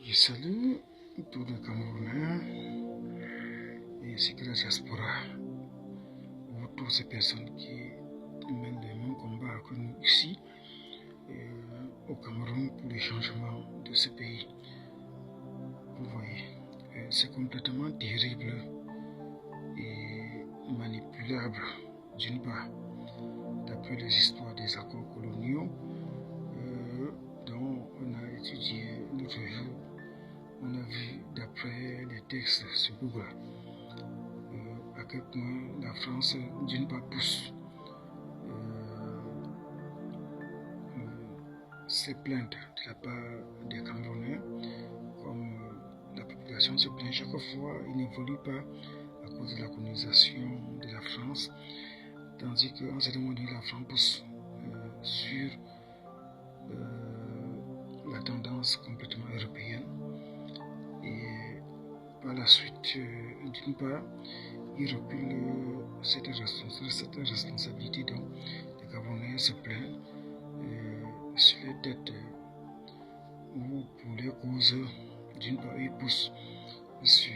Je salue tous les Camerounais ainsi que la diaspora, ou toutes ces personnes qui mènent les mêmes combats que nous ici au Cameroun pour le changement de ce pays. Vous voyez, c'est complètement terrible et manipulable d'une part, d'après les histoires des accords coloniaux dont on a étudié l'autre jour. On a vu d'après les textes sur Google à quel point la France d'une part pousse ces plaintes de la part des Camerounais, comme la population se plaint chaque fois, il n'évolue pas à cause de la colonisation de la France, tandis qu'en ce moment donné, la France pousse sur la tendance complètement européenne. Et par la suite, d'une part, il recule cette responsabilité dont les Camerounais se plaignent sur les têtes ou pour les causes. D'une part, ils poussent sur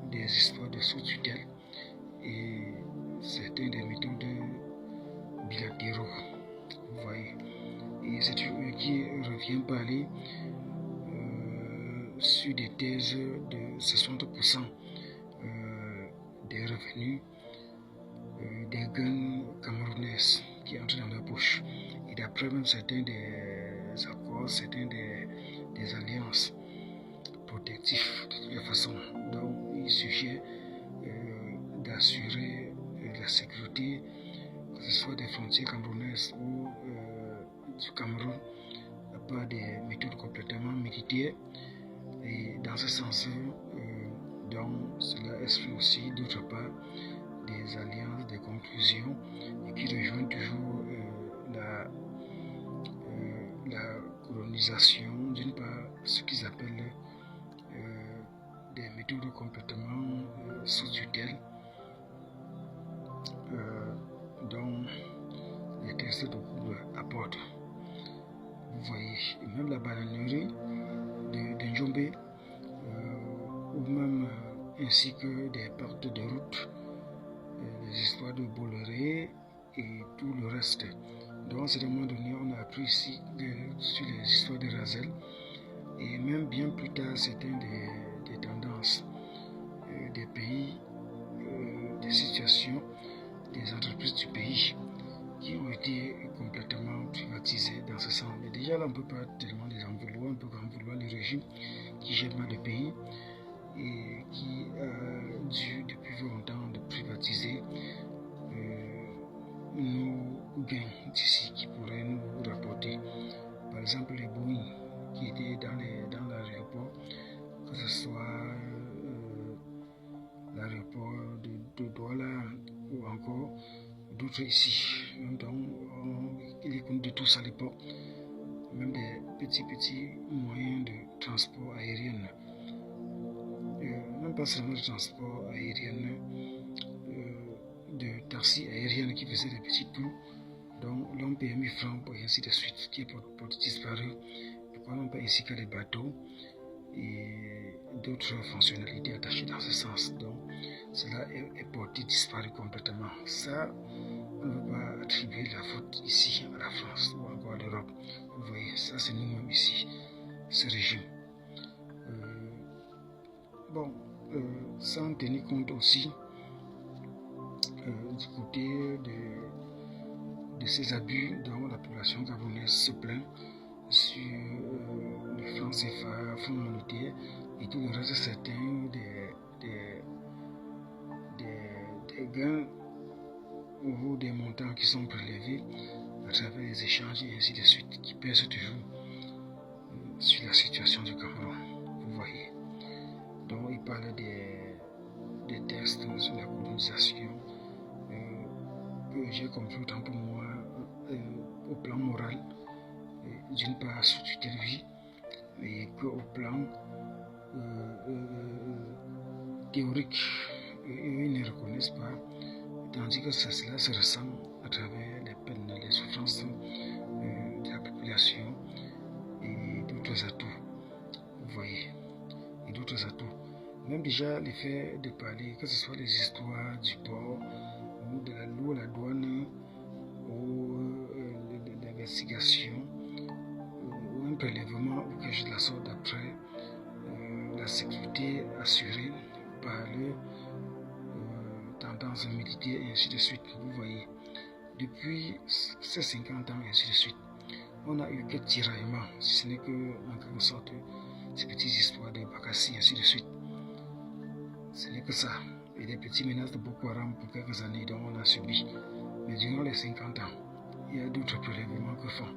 des histoires de sous-tutelle et certaines des méthodes bilatéraux, vous voyez. Et c'est eux qui revient parler sur des thèses de 60% des revenus des gangs camerounaises qui entrent dans leur poche. Et d'après même certains des accords, certains des alliances protectives de toutes les façons, donc il suggère d'assurer la sécurité, que ce soit des frontières camerounaises ou du Cameroun, par des méthodes complètement militaires. Et dans ce sens, donc cela exprime aussi d'autre part des alliances, des conclusions, et qui rejoignent toujours la colonisation, d'une part ce qu'ils appellent des méthodes complètement sous tutelle, dont les textes de Google apportent. Vous voyez, et même la bananerie de Njombe, ou même ainsi que des parties de route, les histoires de Bolloré et tout le reste. Donc, à un moment donné, on a appris ici sur les histoires de Razel, et même bien plus tard, certaines des tendances des pays, des situations, des entreprises du pays qui ont été complètement privatisées dans ce sens. Mais déjà là, on ne peut pas tellement les en vouloir, on peut en vouloir les régimes qui gèrent mal le pays et qui a dû depuis longtemps de privatiser nos gains d'ici qui pourraient nous rapporter. Par exemple, les Boeing qui étaient dans l'aéroport, que ce soit l'aéroport de Douala ou encore d'autres ici. Donc, il est connu de tous à l'époque, même des petits moyens de transport aérien. Même pas seulement de transport aérien, de taxi aérien qui faisaient des petits tours, donc l'ont payé 1000 francs et ainsi de suite, qui est pour disparu. Pourquoi non pas ainsi que les bateaux et d'autres fonctionnalités attachées dans ce sens. Donc cela est porté disparu complètement. Ça, on ne peut pas attribuer la faute ici à la France ou encore à l'Europe. Vous voyez, ça c'est nous-mêmes ici, ce régime. Sans tenir compte aussi du côté de ces abus dont la population gabonaise se plaint sur le franc CFA, fonds monétaire et tout le reste, certains des gains ou des montants qui sont prélevés à travers les échanges et ainsi de suite, qui pèsent toujours sur la situation du Cameroun. Vous voyez. Donc il parle des textes sur la colonisation que j'ai compris autant pour moi au plan moral, d'une part sous tutelle vie, et qu'au plan théorique, ils ne reconnaissent pas, tandis que cela se ressent à travers les peines, les souffrances de la population et d'autres atouts. Vous voyez. d'autres atouts. Même déjà le fait de parler, que ce soit les histoires du port, ou de la loi, la douane, ou de l'investigation, ou un prélèvement ou quelque chose de la sorte d'après la sécurité assurée par le tendance militaire et ainsi de suite. Vous voyez, depuis ces 50 ans et ainsi de suite, on a eu quelques tiraillements, si ce n'est que en quelque sorte ces petites histoires de Bakassi et ainsi de suite. Ce n'est que ça. Et des petites menaces de Boko Haram pour quelques années dont on a subi. Mais durant les 50 ans, il y a d'autres prélèvements que font.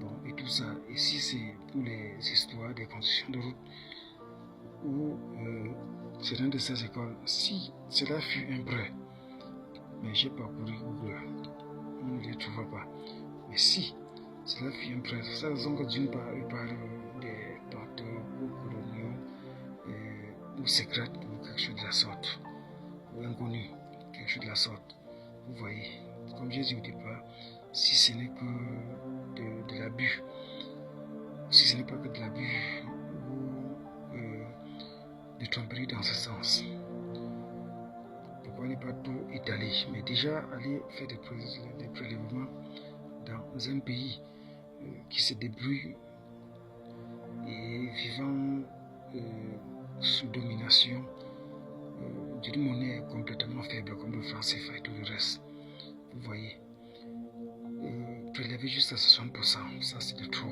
Bon, et tout ça, ici c'est pour les histoires des constructions de route où c'est dans de ces écoles. Si cela fut un prêt, mais j'ai parcouru Google, on ne les trouve pas. Mais si cela fut un prêt, c'est la raison que d'une part, il parle des docteurs ou coloniaux ou secrètes ou quelque chose de la sorte, ou inconnus, quelque chose de la sorte. Vous voyez, comme j'ai dit au départ, si ce n'est que de l'abus, si ce n'est pas que de l'abus ou de tromperie dans ce sens, pourquoi ne pas tout étaler, mais déjà aller faire des prélèvements dans un pays qui se débrouille et vivant sous domination d'une monnaie complètement faible comme le franc CFA et tout le reste. Vous voyez, prélever juste à 60%, ça c'est de trop.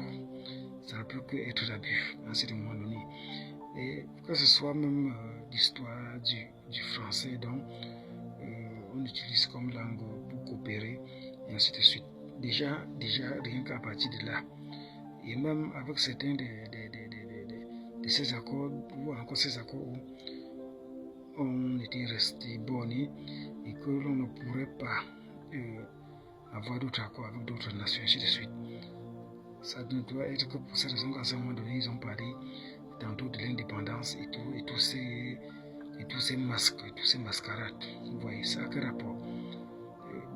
Ça ne peut que être d'abus à un moment donné. Et que ce soit même l'histoire du français dont on utilise comme langue pour coopérer et ainsi de suite. Déjà rien qu'à partir de là, et même avec certains de ces accords, ou encore ces accords où on était resté borné et que l'on ne pourrait pas avoir d'autres accords avec d'autres nations, ainsi de suite. Ça ne doit être que pour cette raison qu'à ce moment donné, ils ont parlé tantôt de l'indépendance et tous ces masques, et tous ces mascarades. Vous voyez, ça a quel rapport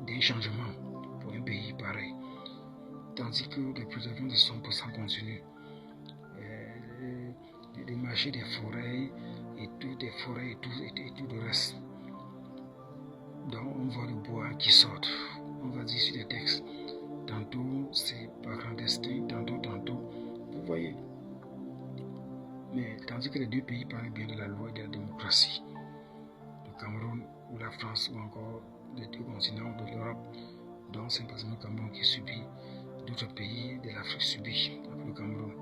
d'un changement pour un pays pareil. Tandis que les prélèvements de 100% continuent. Les marchés des forêts et tout le reste. Donc on voit le bois qui sort. On va dire sur les textes. Tantôt c'est par clandestin, tantôt. Vous voyez. Mais tandis que les deux pays parlent bien de la loi et de la démocratie. Le Cameroun ou la France ou encore les deux continents de l'Europe, dont c'est par exemple le Cameroun qui subit, d'autres pays de l'Afrique subissent le Cameroun.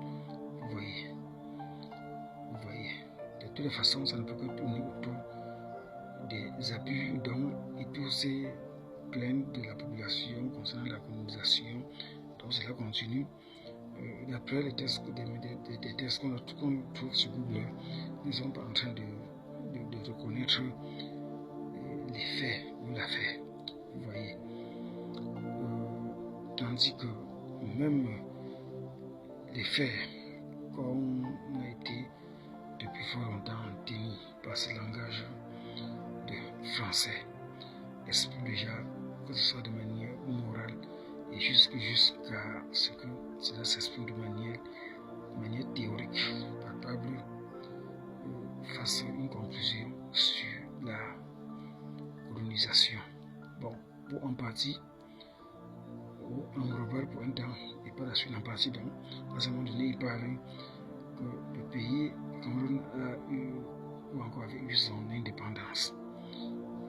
Vous voyez. De toutes les façons, ça ne peut que tourner autour des abus dont et tous ces plaintes de la population concernant la colonisation. Donc cela continue. D'après les tests, des tests qu'on trouve sur Google, ils ne sont pas en train de reconnaître les faits ou l'affaire. Vous voyez. Tandis que même les faits, comme on a été depuis fort longtemps tenu par ce langage de français, explique déjà que ce soit de manière morale et jusqu'à ce que cela s'exprime de manière théorique, palpable, fasse une conclusion sur la colonisation. Bon, pour en partie, ou en global pour un temps, et par la suite en partie, donc, à un moment donné, il parle que le pays, Cameroun, a eu, ou encore avait eu son indépendance.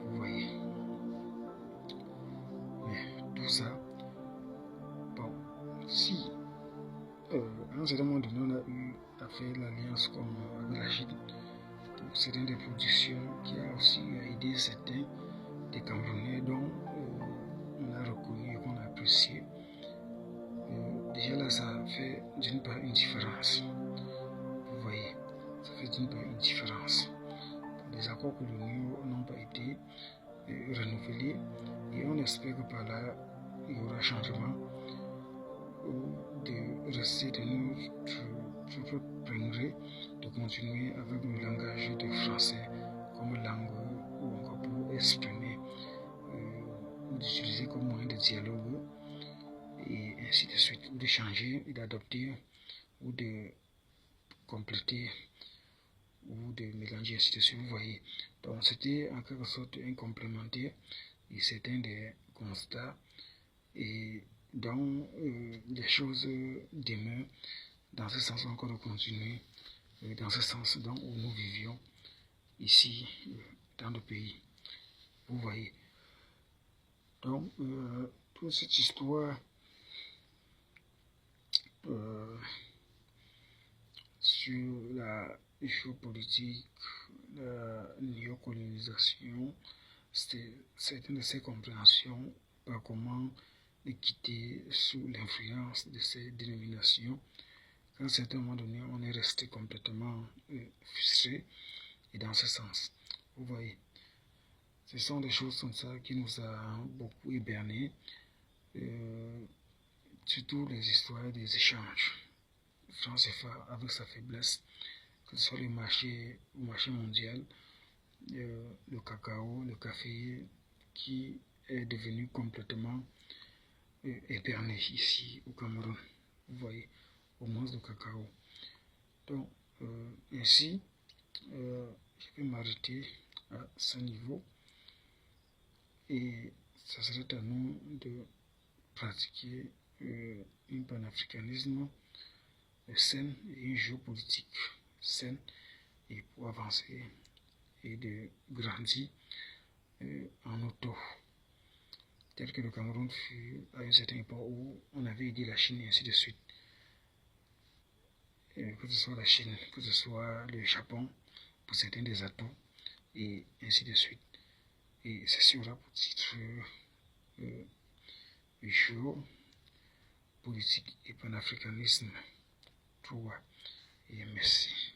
Vous voyez. Mais tout ça, bon, si à un certain moment donné, on a eu à faire l'alliance comme avec la Chine pour certaines des productions qui a aussi aidé certains des Camerounais dont on a reconnu et qu'on a apprécié. Déjà là, ça fait d'une part une différence. Vous voyez, ça fait d'une part une différence. Les accords coloniaux n'ont pas été renouvelés et on espère que par là, il y aura changement de rester de notre gré, de continuer avec le langage de français comme langue ou encore pour exprimer ou d'utiliser comme moyen de dialogue et ainsi de suite, ou de changer et d'adopter ou de compléter ou de mélanger, ainsi de suite, vous voyez. Donc c'était en quelque sorte un complémentaire et c'est un des constats. Et donc les choses demeurent dans ce sens encore de continuer, dans ce sens donc où nous vivions ici dans le pays. Vous voyez. Donc toute cette histoire sur la géopolitique, la néocolonisation, c'est une de ces compréhensions par comment quitter sous l'influence de ces dénominations. À un certain moment donné, on est resté complètement frustré et dans ce sens. Vous voyez, ce sont des choses comme ça qui nous a beaucoup hibernés, surtout les histoires des échanges. France CFA avec sa faiblesse, que ce soit le marché mondial, le cacao, le café, qui est devenu complètement éperné ici au Cameroun. Vous voyez, au moins le cacao. Donc, ainsi, je vais m'arrêter à ce niveau et ça serait à nous de pratiquer un panafricanisme sain et une géopolitique saine et pour avancer et de grandir en auto. Tel que le Cameroun fut à une certaine époque où on avait aidé la Chine et ainsi de suite. Que ce soit la Chine, que ce soit le Japon, pour certains des atouts, et ainsi de suite. Et c'est sur la titre géopolitique et panafricanisme. Et merci.